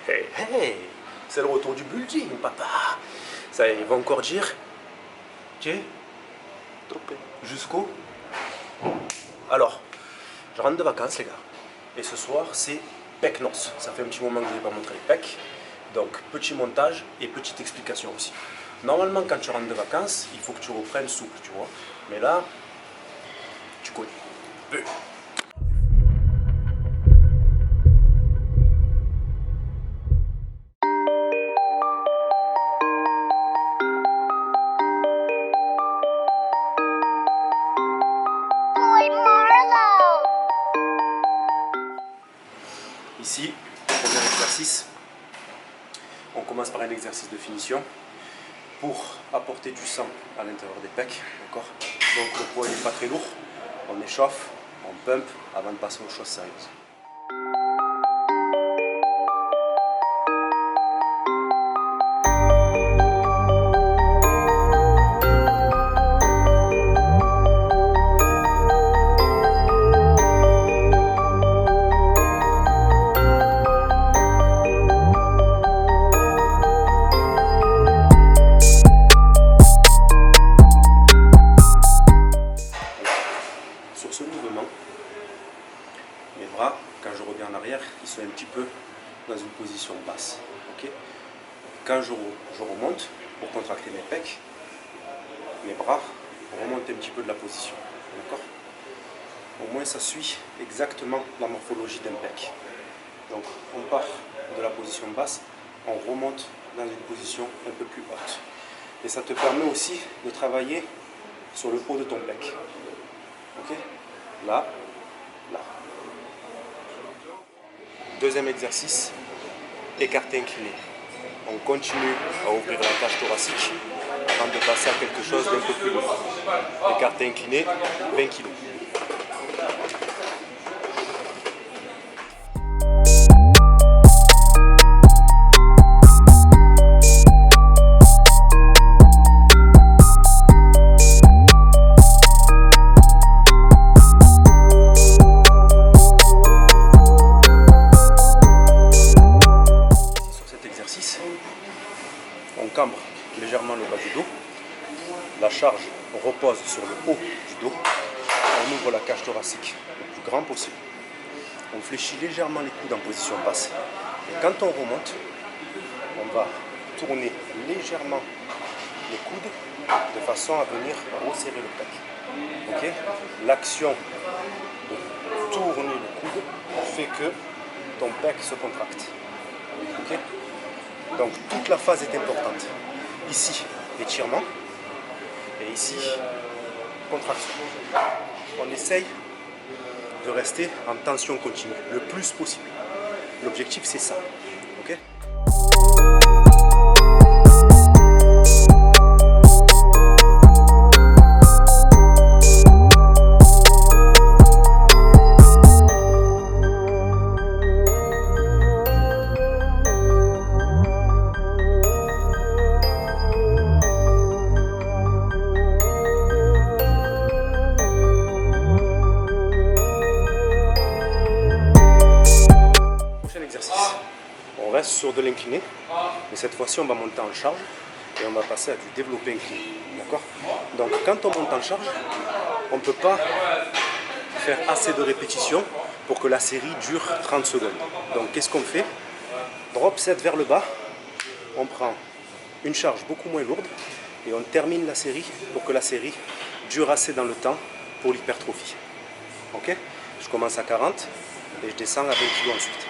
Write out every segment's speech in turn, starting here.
Hey, hey, c'est le retour du building, papa. Ça, ils vont encore dire. Tiens, jusqu'au. Alors, je rentre de vacances, les gars. Et ce soir, c'est pec noce. Ça fait un petit moment que je n'ai pas montré les pecs. Donc, petit montage et petite explication aussi. Normalement, quand tu rentres de vacances, il faut que tu reprennes souple, tu vois. Mais là, tu connais. Ici, premier exercice, on commence par un exercice de finition pour apporter du sang à l'intérieur des pecs, d'accord. Donc le poids n'est pas très lourd, on échauffe, on pump avant de passer aux choses sérieuses. Sur ce mouvement, mes bras, quand je reviens en arrière, ils sont un petit peu dans une position basse. Okay. Quand je remonte pour contracter mes pecs, mes bras remontent un petit peu de la position. D'accord. Au moins ça suit exactement la morphologie d'un pec. Donc on part de la position basse, on remonte dans une position un peu plus haute. Et ça te permet aussi de travailler sur le haut de ton pec. Ok, là, là. Deuxième exercice, écarté incliné. On continue à ouvrir la cage thoracique avant de passer à quelque chose d'un peu plus lourd. Écarté incliné, 20 kg. On cambre légèrement le bas du dos, la charge repose sur le haut du dos, on ouvre la cage thoracique le plus grand possible, on fléchit légèrement les coudes en position basse, et quand on remonte, on va tourner légèrement les coudes de façon à venir resserrer le pec. Okay. L'action de tourner le coude fait que ton pec se contracte. Okay. Donc toute la phase est importante. Ici, étirement, et ici, contraction. On essaye de rester en tension continue, le plus possible. L'objectif, c'est ça. Okay. On reste sur de l'incliné, mais cette fois-ci on va monter en charge et on va passer à du développé incliné. D'accord. Donc quand on monte en charge, on ne peut pas faire assez de répétitions pour que la série dure 30 secondes. Donc qu'est-ce qu'on fait? Drop set vers le bas, on prend une charge beaucoup moins lourde et on termine la série pour que la série dure assez dans le temps pour l'hypertrophie. Ok. Je commence à 40 et je descends à 20 kg ensuite.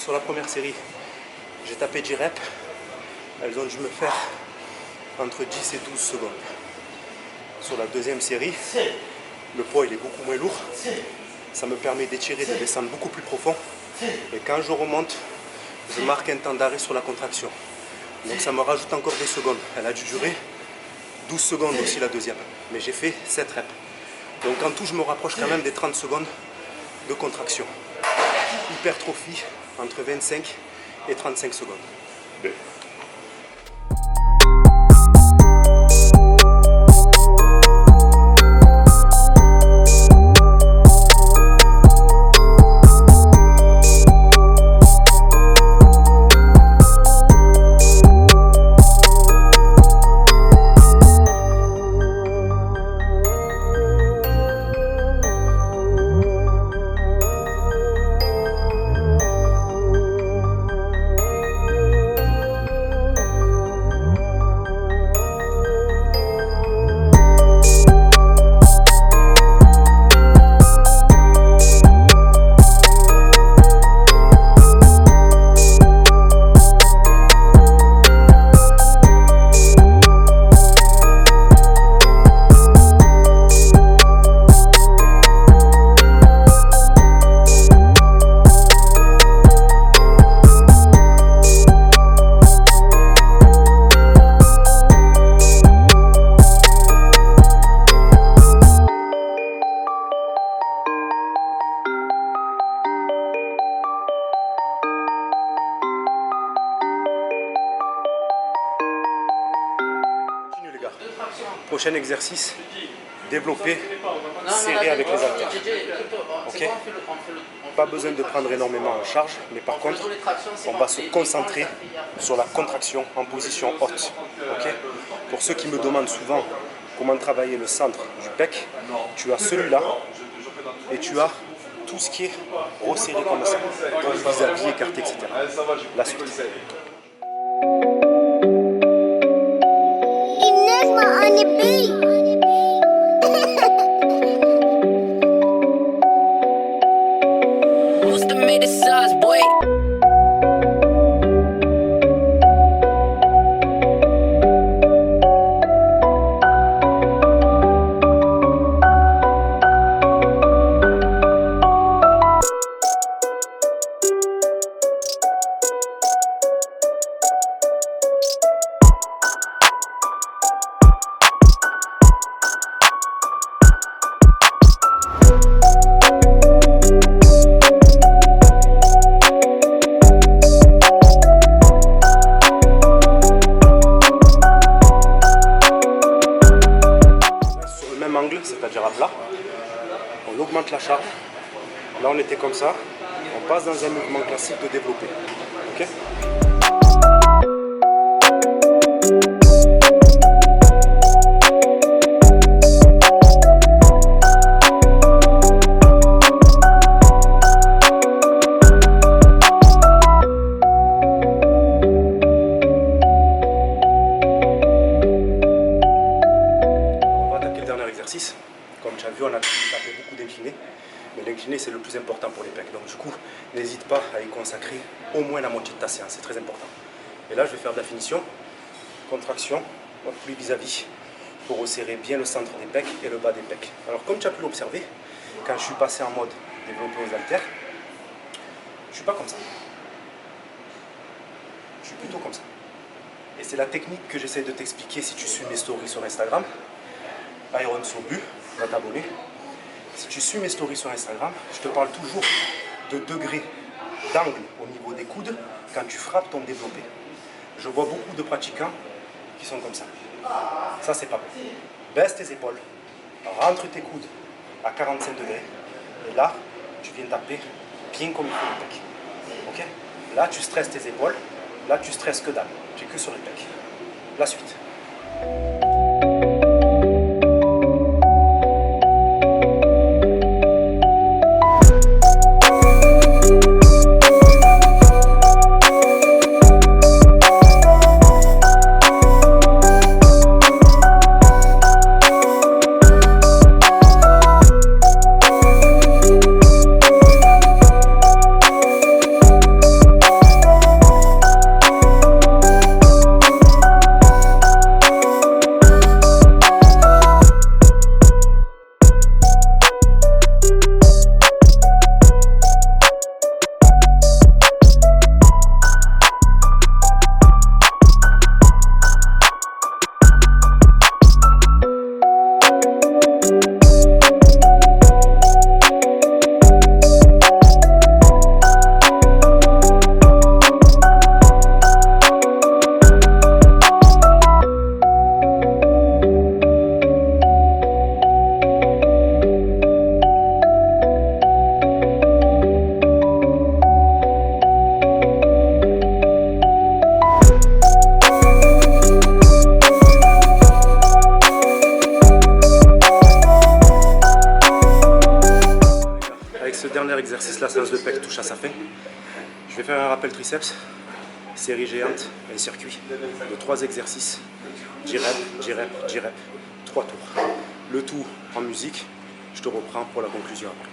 sur la première série, j'ai tapé 10 reps. Elles ont dû me faire entre 10 et 12 secondes. Sur la deuxième série, le poids il est beaucoup moins lourd. Ça me permet d'étirer, de descendre beaucoup plus profond. Et quand je remonte, je marque un temps d'arrêt sur la contraction. Donc ça me rajoute encore 2 secondes. Elle a dû durer 12 secondes aussi la deuxième. Mais j'ai fait 7 reps. Donc en tout, je me rapproche quand même des 30 secondes de contraction. Hypertrophie entre 25 et 35 secondes. Prochain exercice, développer, serrer avec les haltères. Okay. Pas besoin de prendre énormément en charge, mais par contre, on va se concentrer sur la contraction en position haute. Okay. Pour ceux qui me demandent souvent comment travailler le centre du pec, tu as celui-là et tu as tout ce qui est resserré comme ça, vis-à-vis, écarté, etc. La suite. C'est-à-dire à plat, on augmente la charge. Là on était comme ça, on passe dans un mouvement classique de développé. Okay. Comme tu as vu, on a fait beaucoup d'inclinés, mais l'incliné c'est le plus important pour les pecs. Donc du coup, n'hésite pas à y consacrer au moins la moitié de ta séance, c'est très important. Et là, je vais faire de la finition, contraction, pli vis-à-vis, pour resserrer bien le centre des pecs et le bas des pecs. Alors comme tu as pu l'observer, quand je suis passé en mode développé aux haltères, je ne suis pas comme ça. Je suis plutôt comme ça. Et c'est la technique que j'essaie de t'expliquer si tu suis mes stories sur Instagram. Iron Sobu, va t'abonner. Si tu suis mes stories sur Instagram, je te parle toujours de degrés d'angle au niveau des coudes quand tu frappes ton développé. Je vois beaucoup de pratiquants qui sont comme ça. Ça, c'est pas bon. Baisse tes épaules, rentre tes coudes à 45 degrés. Et là, tu viens taper bien comme il faut le pec. Ok? Là, tu stresses tes épaules. Là, tu stresses que dalle. Tu es que sur les pecs. La suite. exercice, la séance de pec touche à sa fin. Je vais faire un rappel triceps, série géante, un circuit de 3 exercices, 10 reps, 10 reps, 10 reps, 3 tours. Le tout en musique, je te reprends pour la conclusion après.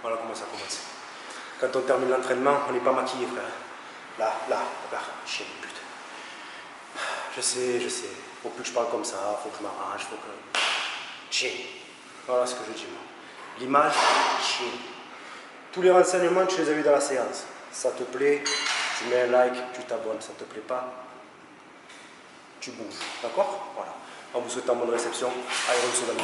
Voilà comment ça commence. Quand on termine l'entraînement, on n'est pas maquillé, frère. Là, chien de pute. Je sais. Faut plus que je parle comme ça, faut que je m'arrange, faut que... Chien. Voilà ce que je dis, moi. L'image, chien. Tous les renseignements, tu les as vus dans la séance. Ça te plaît, tu mets un like, tu t'abonnes. Ça te plaît pas, tu bouges. D'accord? Voilà. En vous souhaitant bonne réception, Iron Soul.